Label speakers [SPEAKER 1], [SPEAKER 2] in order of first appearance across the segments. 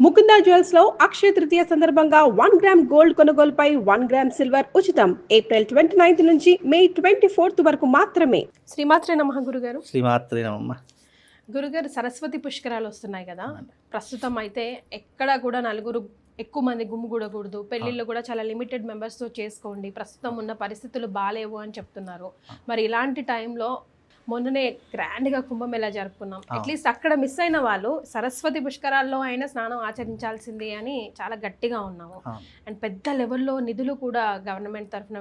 [SPEAKER 1] Mukunda jewels లో అక్షయ తృతీయ సందర్భంగా 1 gram gold కొనుగోలుపై 1 గ్రామ్ సిల్వర్ ఉచితం. ఏప్రిల్ 29 నుంచి మే 24 వరకు మాత్రమే. శ్రీమాత్రే నమః గురుగారు.
[SPEAKER 2] శ్రీమాత్రే నమః.
[SPEAKER 1] గురుగారు, సరస్వతి పుష్కరాలు వస్తున్నాయి కదా.
[SPEAKER 2] అవునండి.
[SPEAKER 1] ప్రస్తుతం అయితే ఎక్కడా కూడా నలుగురు ఎక్కువ మంది గుమ్మిగూడకూడదు, పెళ్ళిళ్ళు కూడా చాలా లిమిటెడ్ మెంబర్స్తో చేసుకోండి, ప్రస్తుతం ఉన్న పరిస్థితులు బాగాలేవు అని చెప్తున్నారు. మరి ఇలాంటి టైంలో మొన్ననే గ్రాండ్గా కుంభమేళా జరుపుకున్నాం. అట్లీస్ట్ అక్కడ మిస్ అయిన వాళ్ళు సరస్వతి పుష్కరాల్లో అయినా స్నానం ఆచరించాల్సిందే అని చాలా గట్టిగా ఉన్నాము. అండ్ పెద్ద లెవెల్లో నిధులు కూడా గవర్నమెంట్ తరఫున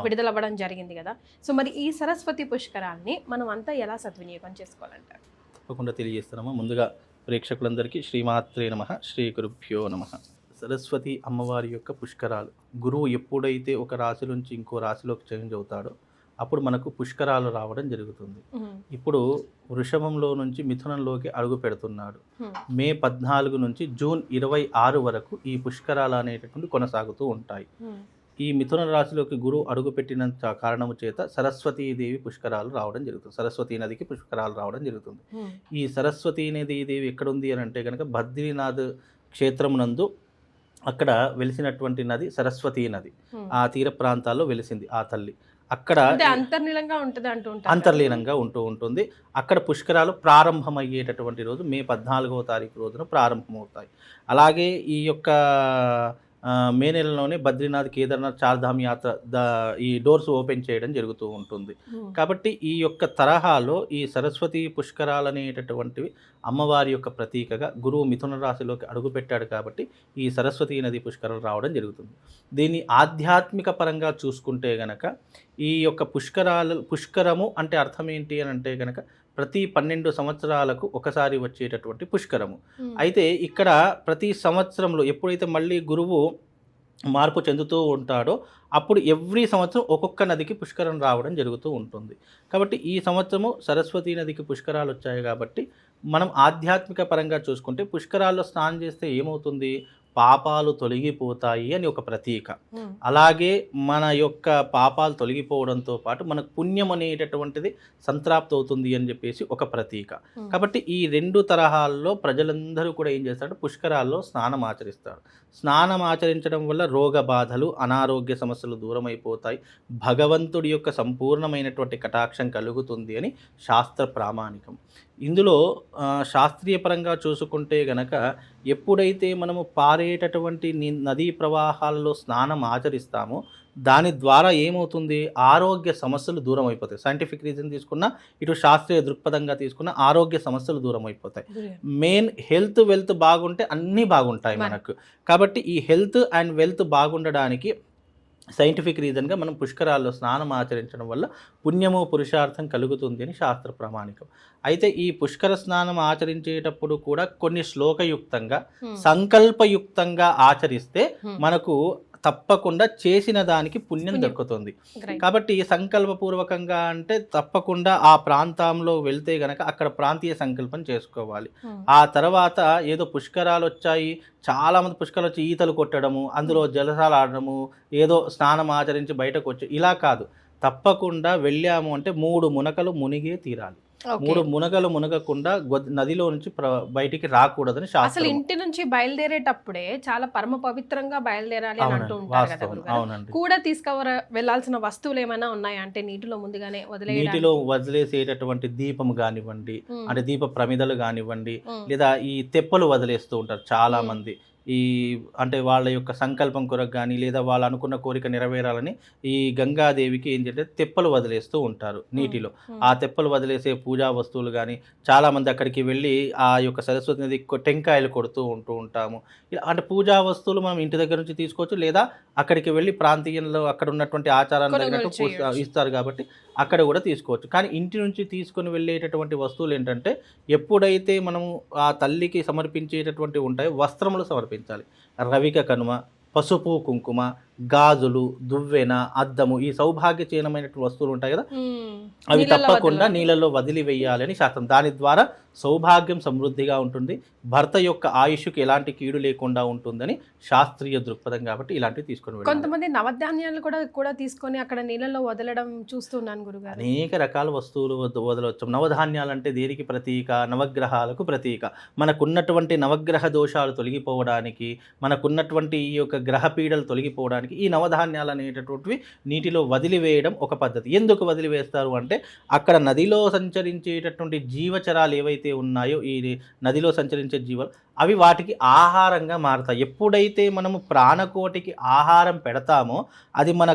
[SPEAKER 1] విడుదలవ్వడం జరిగింది కదా. సో మరి ఈ సరస్వతి పుష్కరాల్ని మనం అంతా ఎలా సద్వినియోగం చేసుకోవాలంటారు?
[SPEAKER 2] తప్పకుండా తెలియజేస్తున్నాము. ముందుగా ప్రేక్షకులందరికీ శ్రీమాత్రే నమః, శ్రీ గురుభ్యో నమః. సరస్వతి అమ్మవారి యొక్క పుష్కరాలు, గురువు ఎప్పుడైతే ఒక రాశి నుంచి ఇంకో రాశిలోకి చేంజ్ అవుతాడో అప్పుడు మనకు పుష్కరాలు రావడం జరుగుతుంది. ఇప్పుడు వృషభంలో నుంచి మిథునంలోకి అడుగు పెడుతున్నాడు. మే 14 నుంచి జూన్ 26 వరకు ఈ పుష్కరాలు అనేటటువంటి కొనసాగుతూ ఉంటాయి. ఈ మిథున రాశిలోకి గురువు అడుగుపెట్టిన కారణము చేత సరస్వతీదేవి పుష్కరాలు రావడం జరుగుతుంది. సరస్వతీ నదికి పుష్కరాలు రావడం జరుగుతుంది. ఈ సరస్వతీ నదీదేవి ఎక్కడుంది అని అంటే కనుక బద్రీనాథ్ క్షేత్రమునందు అక్కడ వెలిసినటువంటి నది సరస్వతీ నది. ఆ తీర ప్రాంతాల్లో వెలిసింది ఆ తల్లి. అక్కడ అంతర్లీనంగా ఉంటూ ఉంటుంది. అక్కడ పుష్కరాలు ప్రారంభమయ్యేటటువంటి రోజు మే 14వ తారీఖు రోజున ప్రారంభమవుతాయి. అలాగే ఈ యొక్క మే నెలలోనే బద్రీనాథ్, కేదార్నాథ్, చార్ధామ్ యాత్ర ఈ డోర్స్ ఓపెన్ చేయడం జరుగుతూ ఉంటుంది. కాబట్టి ఈ యొక్క తరహాలో ఈ సరస్వతి పుష్కరాలు అనేటటువంటివి అమ్మవారి యొక్క ప్రతీకగా గురువు మిథున రాశిలోకి అడుగుపెట్టాడు కాబట్టి ఈ సరస్వతీ నది పుష్కరాలు రావడం జరుగుతుంది. దీన్ని ఆధ్యాత్మిక పరంగా చూసుకుంటే గనక ఈ యొక్క పుష్కరము అంటే అర్థం ఏంటి అని అంటే గనక ప్రతి 12 సంవత్సరాలకు ఒకసారి వచ్చేటటువంటి పుష్కరము. అయితే ఇక్కడ ప్రతి సంవత్సరంలో ఎప్పుడైతే మళ్ళీ గురువు మార్పు చెందుతూ ఉంటాడో అప్పుడు ఎవ్రీ సంవత్సరం ఒక్కొక్క నదికి పుష్కరం రావడం జరుగుతూ ఉంటుంది. కాబట్టి ఈ సంవత్సరము సరస్వతీ నదికి పుష్కరాలు వచ్చాయి కాబట్టి మనం ఆధ్యాత్మిక పరంగా చూసుకుంటే పుష్కరాల్లో స్నానం చేస్తే ఏమవుతుంది, పాపాలు తొలగిపోతాయి అని ఒక ప్రతీక. అలాగే మన యొక్క పాపాలు తొలగిపోవడంతో పాటు మనకు పుణ్యం అనేటటువంటిది సంతృప్తి అవుతుంది అని చెప్పేసి ఒక ప్రతీక. కాబట్టి ఈ రెండు తరహాల్లో ప్రజలందరూ కూడా ఏం చేస్తారు, పుష్కరాల్లో స్నానం ఆచరిస్తారు. స్నానం ఆచరించడం వల్ల రోగ బాధలు, అనారోగ్య సమస్యలు దూరమైపోతాయి, భగవంతుడి యొక్క సంపూర్ణమైనటువంటి కటాక్షం కలుగుతుంది అని శాస్త్ర ప్రామాణికం. ఇందులో శాస్త్రీయ పరంగా చూసుకుంటే గనక ఎప్పుడైతే మనము పారేటటువంటి నదీ ప్రవాహాలలో స్నానం ఆచరిస్తామో దాని ద్వారా ఏమవుతుంది, ఆరోగ్య సమస్యలు దూరం అయిపోతాయి. సైంటిఫిక్ రీజన్ తీసుకున్నా, ఇటు శాస్త్రీయ దృక్పథంగా తీసుకున్న ఆరోగ్య సమస్యలు దూరం అయిపోతాయి. మెయిన్ హెల్త్ వెల్త్ బాగుంటే అన్నీ బాగుంటాయి మనకు. కాబట్టి ఈ హెల్త్ అండ్ వెల్త్ బాగుండడానికి సైంటిఫిక్ రీజన్గా మనం పుష్కరాల్లో స్నానం ఆచరించడం వల్ల పుణ్యము పురుషార్థం కలుగుతుంది అని శాస్త్ర ప్రామాణికం. అయితే ఈ పుష్కర స్నానం ఆచరించేటప్పుడు కూడా కొన్ని శ్లోకయుక్తంగా సంకల్పయుక్తంగా ఆచరిస్తే మనకు తప్పకుండా చేసిన దానికి పుణ్యం దక్కుతుంది. కాబట్టి సంకల్పపూర్వకంగా అంటే తప్పకుండా ఆ ప్రాంతంలో వెళ్తే గనక అక్కడ ప్రాంతీయ సంకల్పం చేసుకోవాలి. ఆ తర్వాత ఏదో పుష్కరాలు వచ్చాయి, చాలామంది పుష్కరాలు వచ్చి ఈతలు కొట్టడము, అందులో జలసాలు ఆడడము, ఏదో స్నానం ఆచరించి బయటకు వచ్చి ఇలా కాదు. తప్పకుండా వెళ్ళాము అంటే 3 మునకలు మునిగే తీరాలి. 3 మునగలు మునగకుండా నదిలో నుంచి బయటికి రాకూడదని శాస్త్రం.
[SPEAKER 1] అసలు ఇంటి నుంచి బయలుదేరేటప్పుడే చాలా పరమ పవిత్రంగా బయలుదేరాలి అని అంటూ ఉంటారు కదా. కూడా వెళ్ళాల్సిన వస్తువులు ఏమైనా ఉన్నాయా అంటే నీటిలో ముందుగానే
[SPEAKER 2] నీటిలో వదిలేసేటటువంటి దీపం కానివ్వండి, అంటే దీప ప్రమిదలు కానివ్వండి, లేదా ఈ తెప్పలు వదిలేస్తూ ఉంటారు చాలా మంది. ఈ అంటే వాళ్ళ యొక్క సంకల్పం కొరకు కానీ లేదా వాళ్ళు అనుకున్న కోరిక నెరవేరాలని ఈ గంగాదేవికి ఏంటంటే తెప్పలు వదిలేస్తూ ఉంటారు నీటిలో. ఆ తెప్పలు వదిలేసే పూజా వస్తువులు కానీ చాలామంది అక్కడికి వెళ్ళి ఆ యొక్క సరస్వతి నది టెంకాయలు కొడుతూ ఉంటాము. ఇలా అంటే పూజా వస్తువులు మనం ఇంటి దగ్గర నుంచి తీసుకోవచ్చు, లేదా అక్కడికి వెళ్ళి ప్రాంతీయంలో అక్కడ ఉన్నటువంటి ఆచారాలు తగినట్టు ఇస్తారు కాబట్టి అక్కడ కూడా తీసుకోవచ్చు. కానీ ఇంటి నుంచి తీసుకొని వెళ్ళేటటువంటి వస్తువులు ఏంటంటే ఎప్పుడైతే మనము ఆ తల్లికి సమర్పించేటటువంటి ఉంటాయో వస్త్రములు సమర్పించాలి. రవిక కనుమ, పసుపు కుంకుమ, గాజులు, దువ్వెన, అద్దము, ఈ సౌభాగ్యచీనమైనటువంటి వస్తువులు ఉంటాయి కదా, అవి
[SPEAKER 1] నీళ్ళలో
[SPEAKER 2] తప్పకుండా
[SPEAKER 1] వదలాలి.
[SPEAKER 2] నీళ్ళలో వదిలివేయాలని శాస్త్రం. దాని ద్వారా సౌభాగ్యం సమృద్ధిగా ఉంటుంది, భర్త యొక్క ఆయుష్కి ఎలాంటి కీడు లేకుండా ఉంటుందని శాస్త్రీయ దృక్పథం. కాబట్టి ఇలాంటివి తీసుకొని వెళ్ళాలి.
[SPEAKER 1] కొంతమంది నవధాన్యాలు కూడా తీసుకొని అక్కడ నీళ్ళలో వదలడం చూస్తున్నాను గురుగారు.
[SPEAKER 2] అనేక రకాల వస్తువులు వదలవచ్చు. నవధాన్యాలు అంటే దేనికి ప్రతీక? నవగ్రహాలకు ప్రతీక. మనకున్నటువంటి నవగ్రహ దోషాలు తొలగిపోవడానికి, మనకున్నటువంటి ఈ యొక్క గ్రహ పీడలు తొలగిపోవడానికి ఈ నవధాన్యాలు అనేటటువంటివి నీటిలో వదిలివేయడం ఒక పద్ధతి. ఎందుకు వదిలివేస్తారు అంటే అక్కడ నదిలో సంచరించేటటువంటి జీవచరాలు ఏవైతే ఉన్నాయో, ఈ నదిలో సంచరించే జీవాలు, అవి వాటికి ఆహారంగా మారతాయి. ఎప్పుడైతే మనము ప్రాణకోటికి ఆహారం పెడతామో అది మన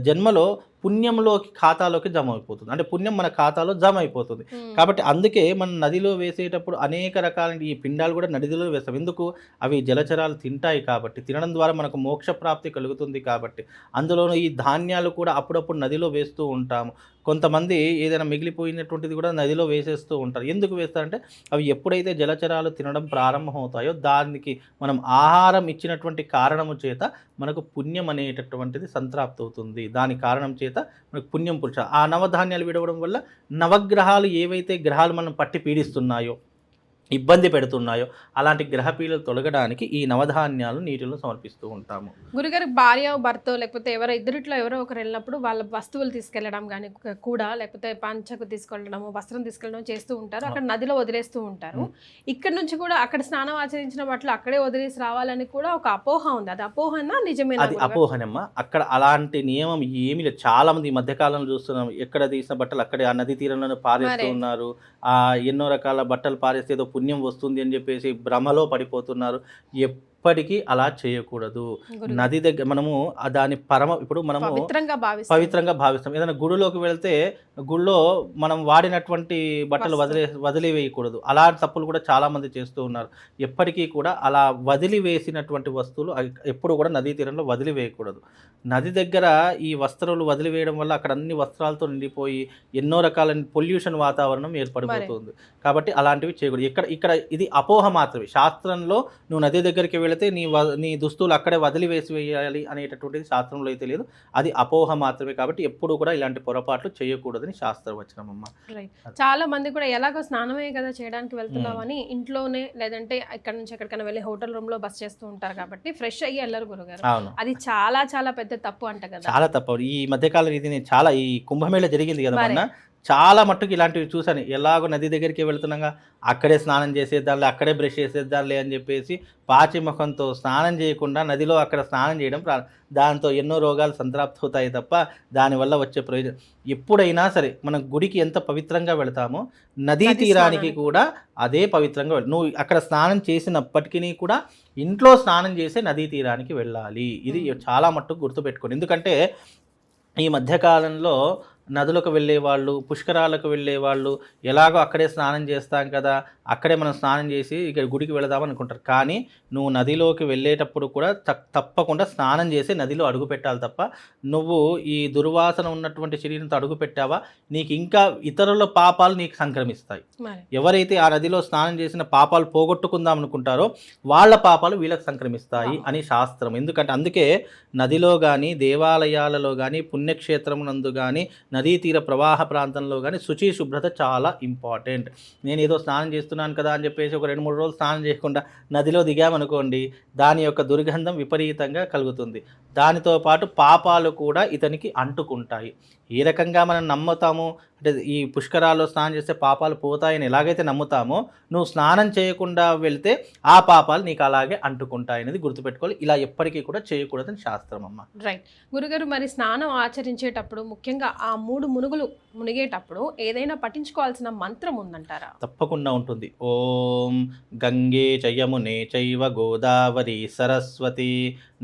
[SPEAKER 2] జన్మలో పుణ్యంలోకి ఖాతాలోకి జమ అయిపోతుంది. అంటే పుణ్యం మన ఖాతాలో జమ అయిపోతుంది. కాబట్టి అందుకే మనం నదిలో వేసేటప్పుడు అనేక రకాల ఈ పిండాలు కూడా నదిలో వేస్తాం. ఎందుకు? అవి జలచరాలు తింటాయి కాబట్టి, తినడం ద్వారా మనకు మోక్ష ప్రాప్తి కలుగుతుంది కాబట్టి. అందులోనూ ఈ ధాన్యాలు కూడా అప్పుడప్పుడు నదిలో వేస్తూ ఉంటాము. కొంతమంది ఏదైనా మిగిలిపోయినటువంటిది కూడా నదిలో వేసేస్తూ ఉంటారు. ఎందుకు వేస్తారంటే అవి ఎప్పుడైతే జలచరాలు తినడం ప్రారంభమవుతాయో దానికి మనం ఆహారం ఇచ్చినటువంటి కారణము చేత మనకు పుణ్యం అనేటటువంటిది సంతృప్తి అవుతుంది. దాని కారణం చేత మనకు పుణ్యం పురుష. ఆ నవధాన్యాలు విడవడం వల్ల నవగ్రహాలు ఏవైతే గ్రహాలు మనం పట్టి పీడిస్తున్నాయో, ఇబ్బంది పెడుతున్నాయో, అలాంటి గ్రహపీడలు తొలగడానికి ఈ నవధాన్యాలు నీటిలో సమర్పిస్తూ ఉంటాము.
[SPEAKER 1] గురుగారు, భార్య భర్త లేకపోతే ఇద్దరిట్లో ఎవరో ఒకరు వెళ్ళినప్పుడు వాళ్ళ వస్తువులు తీసుకెళ్లడం కానీ కూడా, లేకపోతే పంచకు తీసుకెళ్ళడము, వస్త్రం తీసుకెళ్ళడం చేస్తూ ఉంటారు. అక్కడ నదిలో వదిలేస్తూ ఉంటారు. ఇక్కడ నుంచి కూడా అక్కడ స్నానం ఆచరించిన బట్టలు అక్కడే వదిలేసి రావాలని కూడా ఒక అపోహ ఉంది. అది అపోహనా నిజమేనా?
[SPEAKER 2] అది అపోహనమ్మా. అక్కడ అలాంటి నియమం ఏమీ లేదు. చాలా మంది ఈ మధ్యకాలంలో చూస్తున్నాం, ఎక్కడ తీసిన బట్టలు అక్కడే ఆ నది తీరంలో పారేస్తూ ఉన్నారు. ఎన్నో రకాల బట్టలు పారేస్తే ఏదో పుణ్యం వస్తుంది అని చెప్పేసి భ్రమలో పడిపోతున్నారు. ఎప్పటికీ అలా చేయకూడదు. నది దగ్గర మనము దాని ఇప్పుడు మనము పవిత్రంగా భావిస్తాం. ఏదైనా గుడిలోకి వెళ్తే గుడిలో మనం వాడినటువంటి బట్టలు వదిలివేయకూడదు. అలాంటి తప్పులు కూడా చాలా మంది చేస్తూ ఉన్నారు. ఎప్పటికీ కూడా అలా వదిలివేసినటువంటి వస్తువులు ఎప్పుడు కూడా నదీ తీరంలో వదిలివేయకూడదు. నది దగ్గర ఈ వస్త్రాలు వదిలివేయడం వల్ల అక్కడ అన్ని వస్త్రాలతో నిండిపోయి ఎన్నో రకాల పొల్యూషన్ వాతావరణం ఏర్పడిపోతుంది. కాబట్టి అలాంటివి చేయకూడదు. ఇక్కడ ఇది అపోహ మాత్రమే. శాస్త్రంలో నువ్వు నది దగ్గరికి వెళితే నీ దుస్తులు అక్కడే వదిలివేసి వేయాలి అనేటటువంటిది శాస్త్రంలో అయితే లేదు. అది అపోహ మాత్రమే. కాబట్టి ఎప్పుడు కూడా ఇలాంటి పొరపాట్లు చేయకూడదని శాస్త్రవచనం అమ్మ.
[SPEAKER 1] చాలా మంది కూడా ఎలాగో స్నానమే కదా చేయడానికి వెళ్తున్నామని ఇంట్లోనే లేదంటే ఇక్కడ నుంచి ఎక్కడికైనా వెళ్ళి హోటల్ రూమ్ లో బస్ చేస్తూ ఉంటారు కాబట్టి ఫ్రెష్ అయ్యి వెళ్ళరు గురుగారు. అది చాలా చాలా పెద్ద తప్పు అంట కదా.
[SPEAKER 2] చాలా తప్పు. ఈ మధ్యకాలం ఇది చాలా ఈ కుంభమేళ జరిగింది కదా మొన్న, చాలా మట్టుకు ఇలాంటివి చూసాను. ఎలాగో నది దగ్గరికి వెళుతున్నాగా అక్కడే స్నానం చేసేద్దాంలే, అక్కడే బ్రష్ చేసేద్దాంలే అని చెప్పేసి పాచిముఖంతో స్నానం చేయకుండా నదిలో అక్కడ స్నానం చేయడం, దాంతో ఎన్నో రోగాలు సంతృప్తి అవుతాయి తప్ప దానివల్ల వచ్చే ప్రయోజనం. ఎప్పుడైనా సరే మనం గుడికి ఎంత పవిత్రంగా వెళతామో నదీ తీరానికి కూడా అదే పవిత్రంగా నువ్వు అక్కడ స్నానం చేసినప్పటికీ కూడా ఇంట్లో స్నానం చేసే నదీ తీరానికి వెళ్ళాలి. ఇది చాలా మట్టుకు గుర్తుపెట్టుకోండి. ఎందుకంటే ఈ మధ్యకాలంలో నదులకు వెళ్ళేవాళ్ళు, పుష్కరాలకు వెళ్ళేవాళ్ళు ఎలాగో అక్కడే స్నానం చేస్తాం కదా, అక్కడే మనం స్నానం చేసి ఇక్కడ గుడికి వెళదాం అనుకుంటారు. కానీ నువ్వు నదిలోకి వెళ్ళేటప్పుడు కూడా తప్పకుండా స్నానం చేసి నదిలో అడుగు పెట్టాలి తప్ప నువ్వు ఈ దుర్వాసన ఉన్నటువంటి శరీరంతో అడుగు పెట్టావా నీకు ఇంకా ఇతరుల పాపాలు నీకు సంక్రమిస్తాయి. ఎవరైతే ఆ నదిలో స్నానం చేసిన పాపాలు పోగొట్టుకుందాం అనుకుంటారో వాళ్ళ పాపాలు వీళ్ళకి సంక్రమిస్తాయి అని శాస్త్రం. ఎందుకంటే అందుకే నదిలో కానీ, దేవాలయాలలో కానీ, పుణ్యక్షేత్రమునందు కానీ, నదీ తీర ప్రవాహ ప్రాంతంలో కానీ శుచి శుభ్రత చాలా ఇంపార్టెంట్. నేను ఏదో స్నానం చేస్తున్నాను కదా అని చెప్పేసి ఒక 2-3 రోజులు స్నానం చేయకుండా నదిలో దిగామనుకోండి, దాని యొక్క దుర్గంధం విపరీతంగా కలుగుతుంది. దానితో పాటు పాపాలు కూడా ఇతనికి అంటుకుంటాయి. ఏ రకంగా మనం నమ్ముతాము అంటే ఈ పుష్కరాల్లో స్నానం చేస్తే పాపాలు పోతాయని ఎలాగైతే నమ్ముతామో, నువ్వు స్నానం చేయకుండా వెళ్తే ఆ పాపాలు నీకు అలాగే అంటుకుంటాయి అనేది గుర్తుపెట్టుకోవాలి. ఇలా ఎప్పటికీ కూడా చేయకూడదని శాస్త్రం అమ్మ.
[SPEAKER 1] రైట్ గురుగారు, మరి స్నానం ఆచరించేటప్పుడు ముఖ్యంగా ఆ 3 మునుగులు మునిగేటప్పుడు ఏదైనా పఠించుకోవాల్సిన మంత్రం ఉందంటారా?
[SPEAKER 2] తప్పకుండా ఉంటుంది. ఓం గంగే చయమునే చైవ గోదావరి సరస్వతి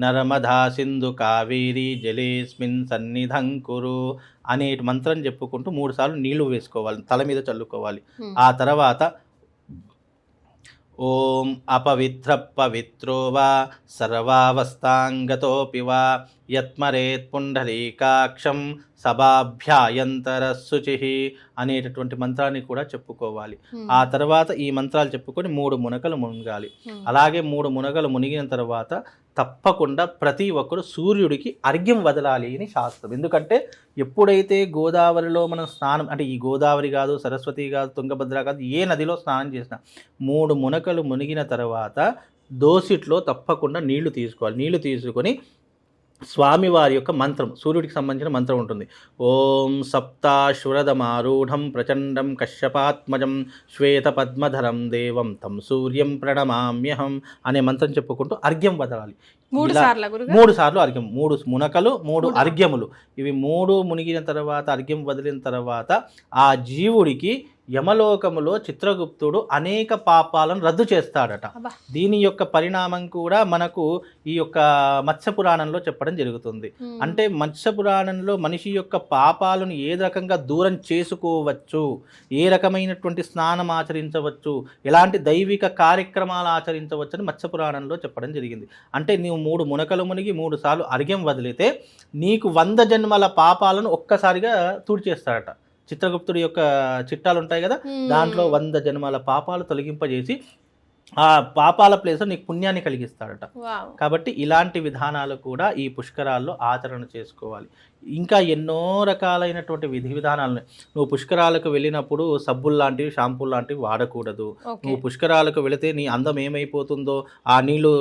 [SPEAKER 2] నర్మదా సింధు కావేరి జలేస్మిన్ సన్నిధం కురు అనే మంత్రం చెప్పుకుంటూ 3 సార్లు నీళ్లు వేసుకోవాలి, తల మీద చల్లుకోవాలి. ఆ తర్వాత ఓం అపవిత్ర పవిత్రో వా సర్వావస్థాంగతోపి వా యత్మరేత్ పుండరీకాక్షం సభాభ్యాయంతర శుచి అనేటటువంటి మంత్రాన్ని కూడా చెప్పుకోవాలి. ఆ తర్వాత ఈ మంత్రాలు చెప్పుకొని 3 మునకలు మునగాలి. అలాగే 3 మునకలు మునిగిన తర్వాత తప్పకుండా ప్రతి ఒక్కరు సూర్యుడికి అర్ఘ్యం వదలాలి అని శాస్త్రం. ఎందుకంటే ఎప్పుడైతే గోదావరిలో మనం స్నానం, అంటే ఈ గోదావరి కాదు, సరస్వతి కాదు, తుంగభద్ర కాదు, ఏ నదిలో స్నానం చేసినా 3 మునకలు మునిగిన తర్వాత దోసిట్లో తప్పకుండా నీళ్లు తీసుకోవాలి. నీళ్లు తీసుకొని స్వామివారి యొక్క మంత్రం, సూర్యుడికి సంబంధించిన మంత్రం ఉంటుంది. ఓం సప్తాశ్వరదమారూఢం ప్రచండం కశ్యపాత్మజం శ్వేత పద్మధరం దేవం తం సూర్యం ప్రణమామ్యహం అనే మంత్రం చెప్పుకుంటూ అర్ఘ్యం వదలాలి. 3 సార్లు అర్ఘ్యం, 3 మునకలు 3 అర్ఘ్యములు. ఇవి 3 మునిగిన తర్వాత అర్ఘ్యం వదిలిన తర్వాత ఆ జీవుడికి యమలోకములో చిత్రగుప్తుడు అనేక పాపాలను రద్దు చేస్తాడట. దీని యొక్క పరిణామం కూడా మనకు ఈ యొక్క మత్స్య పురాణంలో చెప్పడం జరుగుతుంది. అంటే మత్స్య పురాణంలో మనిషి యొక్క పాపాలను ఏ రకంగా దూరం చేసుకోవచ్చు, ఏ రకమైనటువంటి స్నానం ఆచరించవచ్చు, ఎలాంటి దైవిక కార్యక్రమాలు ఆచరించవచ్చు అని మత్స్య పురాణంలో చెప్పడం జరిగింది. అంటే నీవు 3 మునకలు మునిగి 3 సార్లు అర్ఘ్యం వదిలితే నీకు 100 జన్మల పాపాలను ఒక్కసారిగా తుడిచేస్తాడట. చిత్రగుప్తుడి యొక్క చిట్టాలు ఉంటాయి కదా, దాంట్లో 100 జన్మల పాపాలు తొలగింపజేసి ఆ పాపాల ప్లేస్లో నీకు పుణ్యాన్ని కలిగిస్తాడట. కాబట్టి ఇలాంటి విధానాలు కూడా ఈ పుష్కరాల్లో ఆచరణ చేసుకోవాలి. ఇంకా ఎన్నో రకాలైనటువంటి విధి విధానాలు. నువ్వు పుష్కరాలకు వెళ్ళినప్పుడు సబ్బులు లాంటివి, షాంపూలు లాంటివి వాడకూడదు. నువ్వు పుష్కరాలకు వెళితే నీ అందం ఏమైపోతుందో, ఆ నీళ్లు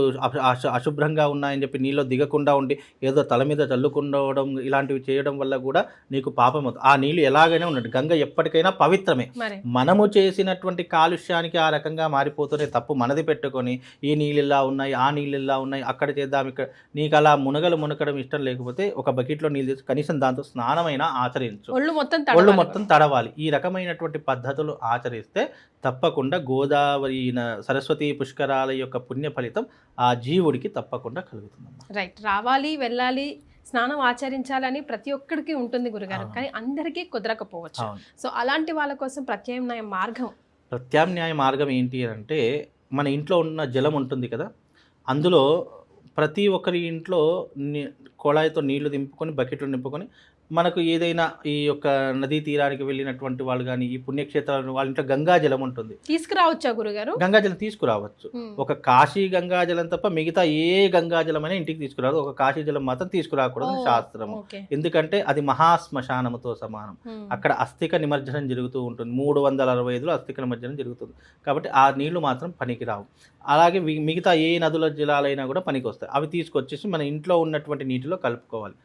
[SPEAKER 2] అశుభ్రంగా ఉన్నాయని చెప్పి నీళ్ళు దిగకుండా ఉండి ఏదో తల మీద చల్లుకుండవడం, ఇలాంటివి చేయడం వల్ల కూడా నీకు పాపం అవుతుంది. ఆ నీళ్ళు ఎలాగైనా ఉన్నట్టు, గంగ ఎప్పటికైనా పవిత్రమే. మనము చేసినటువంటి కాలుష్యానికి ఆ రకంగా మారిపోతూనే తప్పు మనది పెట్టుకొని ఈ నీళ్ళు ఇలా ఉన్నాయి, ఆ నీళ్ళు ఇలా ఉన్నాయి, అక్కడ చేద్దాం, ఇక్కడ నీకు అలా మునగడం ఇష్టం లేకపోతే ఒక బకెట్లో నీళ్ళు తీసి కనీసం దాంతో స్నానమైనా ఆచరించు. ఒళ్ళు మొత్తం తడవాలి. ఈ రకమైనటువంటి పద్ధతులు ఆచరిస్తే తప్పకుండా గోదావరి సరస్వతి పుష్కరాల యొక్క పుణ్య ఫలితం ఆ జీవుడికి తప్పకుండా కలుగుతుందమ్మా.
[SPEAKER 1] రైట్. రావాలి, వెళ్ళాలి, స్నానం ఆచరించాలని ప్రతి ఒక్కరికి ఉంటుంది గురుగారు, కానీ అందరికీ కుదరకపోవచ్చు. సో అలాంటి వాళ్ళ కోసం ప్రత్యామ్నాయ మార్గం ఏంటి అంటే, మన ఇంట్లో ఉన్న జలం ఉంటుంది కదా, అందులో ప్రతి ఒక్కరి ఇంట్లో కొళాయితో నీళ్లు దింపుకొని, బకెట్లు నింపుకొని, మనకు ఏదైనా ఈ యొక్క నదీ తీరానికి వెళ్ళినటువంటి వాళ్ళు కానీ, ఈ పుణ్యక్షేత్రాలు వాళ్ళ ఇంట్లో గంగాజలం ఉంటుంది, తీసుకురావచ్చా గురుగారు? గంగాజలం తీసుకురావచ్చు. ఒక కాశీ గంగాజలం తప్ప మిగతా ఏ గంగాజలం అయినా ఇంటికి తీసుకురాదు. ఒక కాశీ జలం మాత్రం తీసుకురాకూడదు శాస్త్రము. ఎందుకంటే అది మహాశ్మశానముతో సమానం. అక్కడ అస్థిక నిమజ్జనం జరుగుతూ ఉంటుంది. 365లో అస్థిక నిమజ్జనం జరుగుతుంది. కాబట్టి ఆ నీళ్లు మాత్రం పనికిరావు. అలాగే మిగతా ఏ నదుల జలాలైనా కూడా పనికి వస్తాయి. అవి తీసుకొచ్చేసి మన ఇంట్లో ఉన్నటువంటి నీటిలో కలుపుకోవాలి.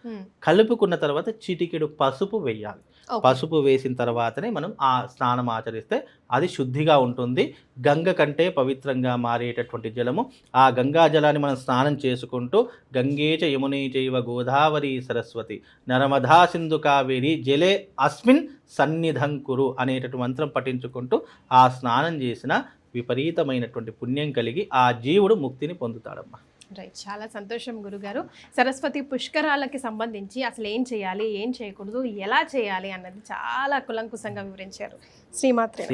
[SPEAKER 1] కలుపుకున్న తర్వాత చిటికెడు పసుపు వేయాలి. పసుపు వేసిన తర్వాతనే మనం ఆ స్నానం ఆచరిస్తే అది శుద్ధిగా ఉంటుంది. గంగ కంటే పవిత్రంగా మారేటటువంటి జలము. ఆ గంగా జలాన్ని మనం స్నానం చేసుకుంటూ గంగేచ యమునే చైవ గోదావరి సరస్వతి నర్మదా సింధు కావేరి జలే అస్మిన్ సన్నిధం కురు అనేటటువంటి మంత్రం పఠించుకుంటూ ఆ స్నానం చేసిన విపరీతమైనటువంటి పుణ్యం కలిగి ఆ జీవుడు ముక్తిని పొందుతాడమ్మా. రైట్. చాలా సంతోషం గురుగారు. సరస్వతి పుష్కరాలకి సంబంధించి అసలు ఏం చేయాలి, ఏం చేయకూడదు, ఎలా చేయాలి అన్నది చాలా కులంకుశంగా వివరించారు. శ్రీమాత్రే.